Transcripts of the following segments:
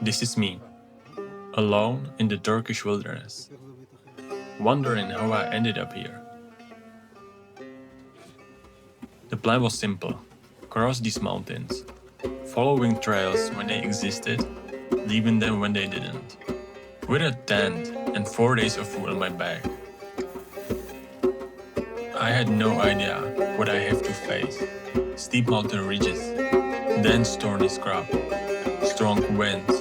This is me, alone in the Turkish wilderness, wondering how I ended up here. The plan was simple: cross these mountains, following trails when they existed, leaving them when they didn't, with a tent and 4 days of food on my back. I had no idea what I have to face: steep mountain ridges, dense thorny scrub, strong winds,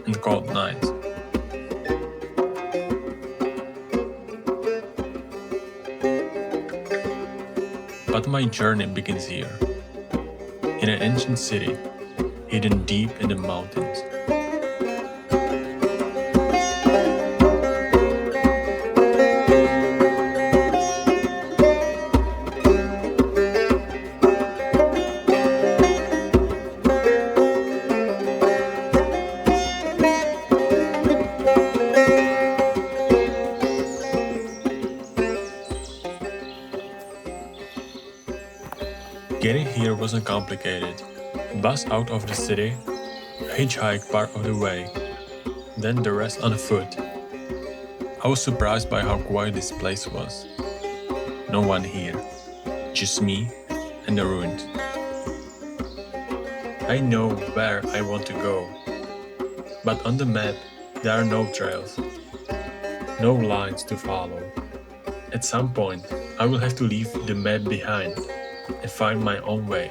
and cold nights. But my journey begins here, in an ancient city, hidden deep in the mountains. Getting here wasn't complicated. Bus out of the city, hitchhike part of the way, then the rest on foot. I was surprised by how quiet this place was. No one here, just me and the ruins. I know where I want to go, but on the map there are no trails, no lines to follow. At some point, I will have to leave the map behind and find my own way.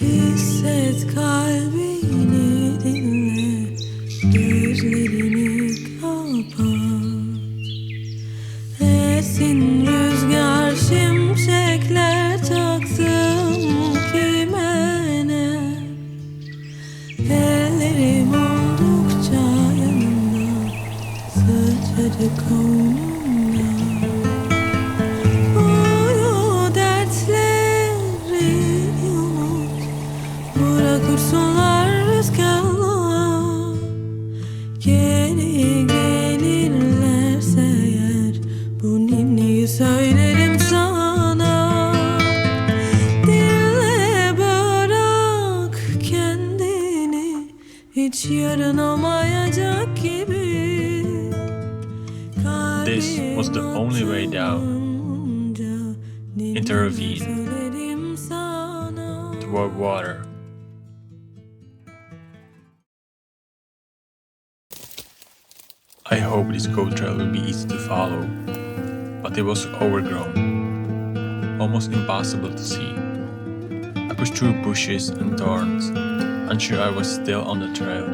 Hisset kalbini dinle, gözlerini kapat. Esin rüzgar şimşekler taktım kimene. Ellerim oldukça yanımda, sıcacık koynumda. Uyu dertleri unut, bırak uçsunlar rüzgarla. Geri gelirlerse eğer, bu ninniyi söylerim sana. Dinle, bırak kendini, hiç yarın olmayacak gibi. This was the only way down, into a ravine, toward water. I hope this goat trail will be easy to follow, but it was overgrown, almost impossible to see. I pushed through bushes and thorns, unsure I was still on the trail.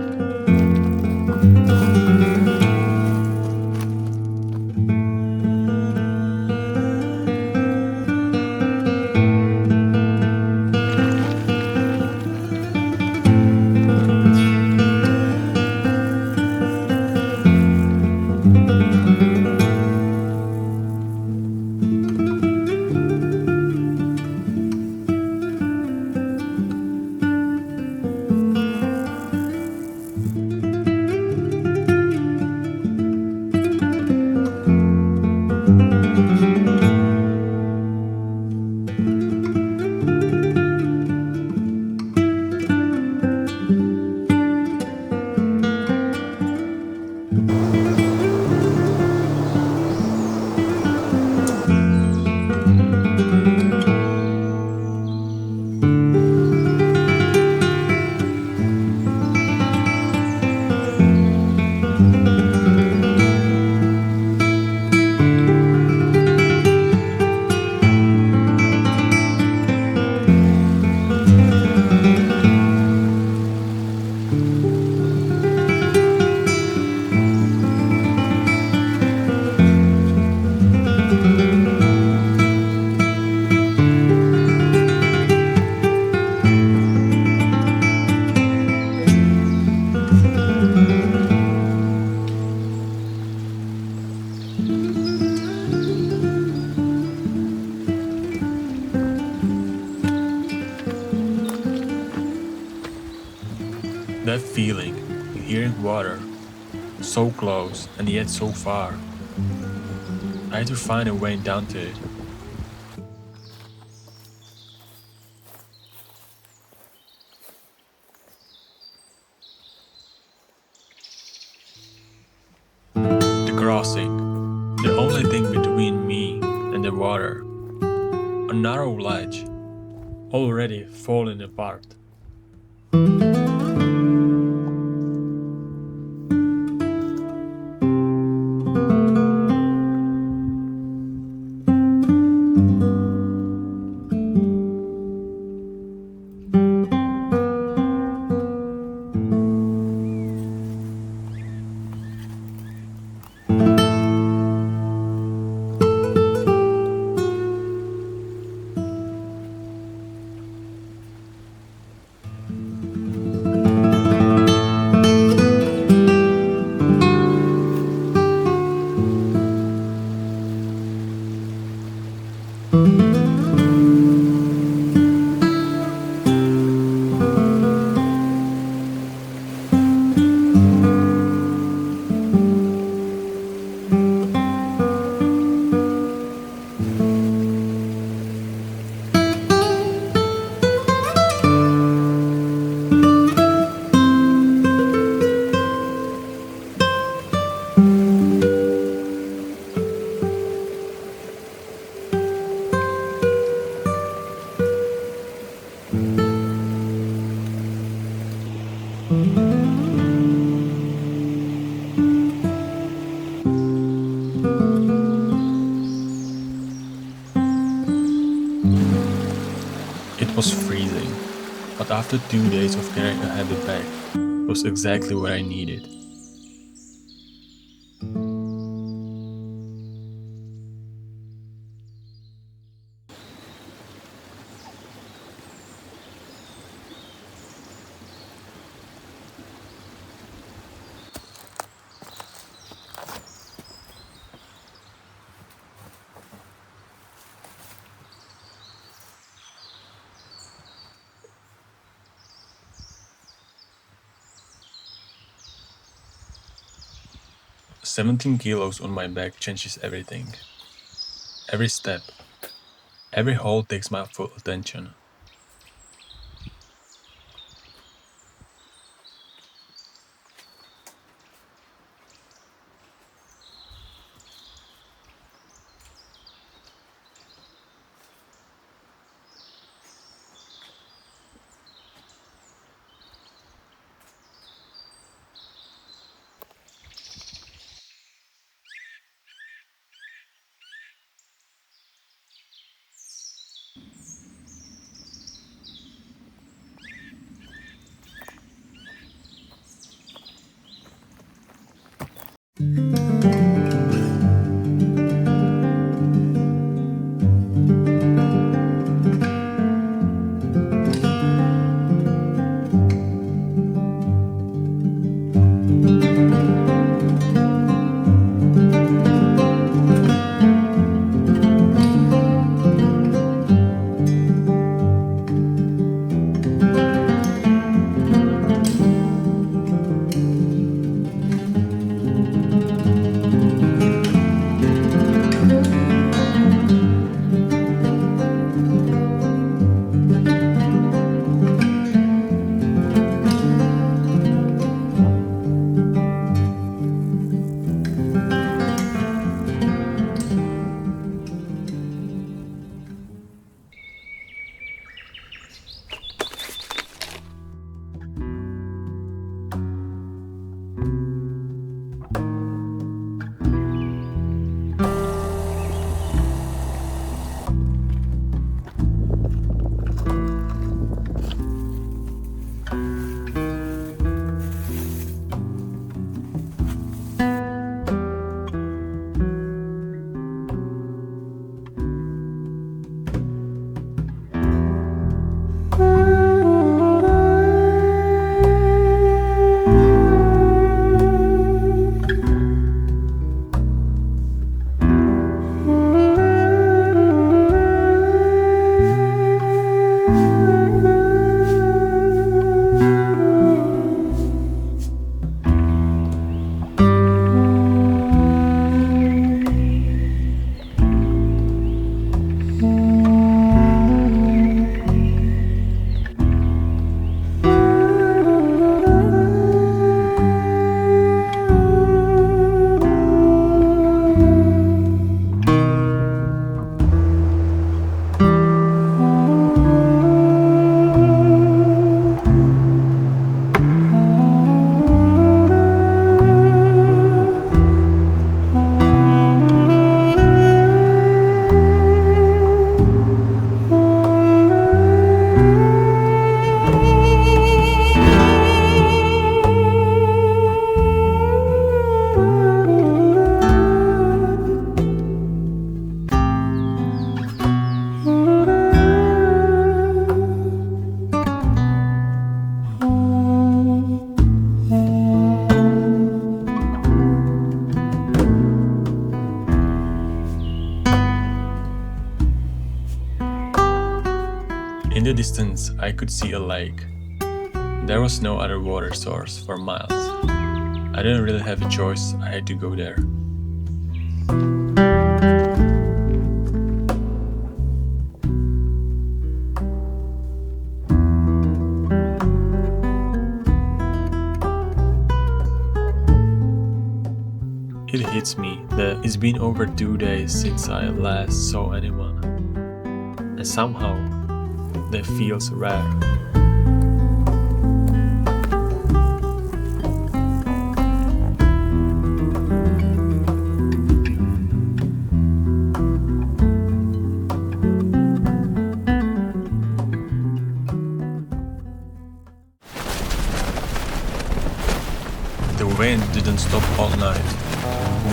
That feeling, hearing water, so close and yet so far. I had to find a way down to it. The crossing, the only thing between me and the water. A narrow ledge, already falling apart. It was freezing, but But after 2 days of carrying a heavy bag, it was exactly what I needed. "17 kilos on my back changes everything. Every step, every hole takes my full attention. In the distance, I could see a lake. There was no other water source for miles. I didn't really have a choice, I had to go there. It hits me that it's been over 2 days since I last saw anyone, and somehow that feels rare. The wind didn't stop all night.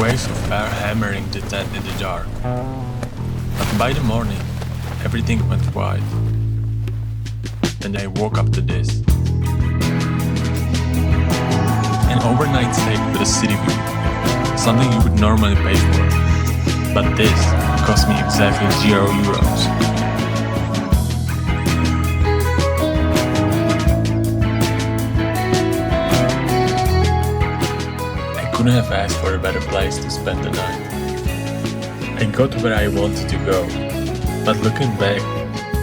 Waves of air hammering the tent in the dark. But by the morning, everything went quiet. And I woke up to this. An overnight stay with a city view. Something you would normally pay for. But this cost me exactly €0. I couldn't have asked for a better place to spend the night. I got where I wanted to go, but looking back,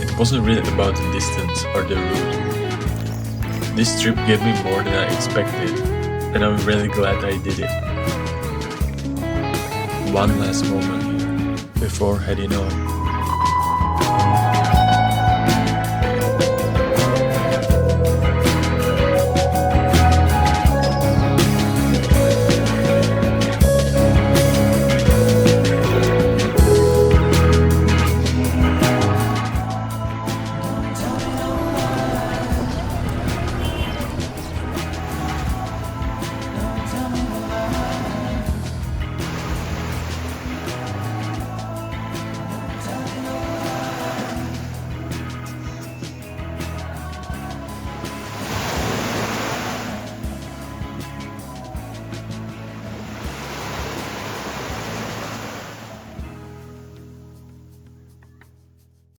it wasn't really about the distance or the route. This trip gave me more than I expected, and I'm really glad I did it. One last moment here before heading home.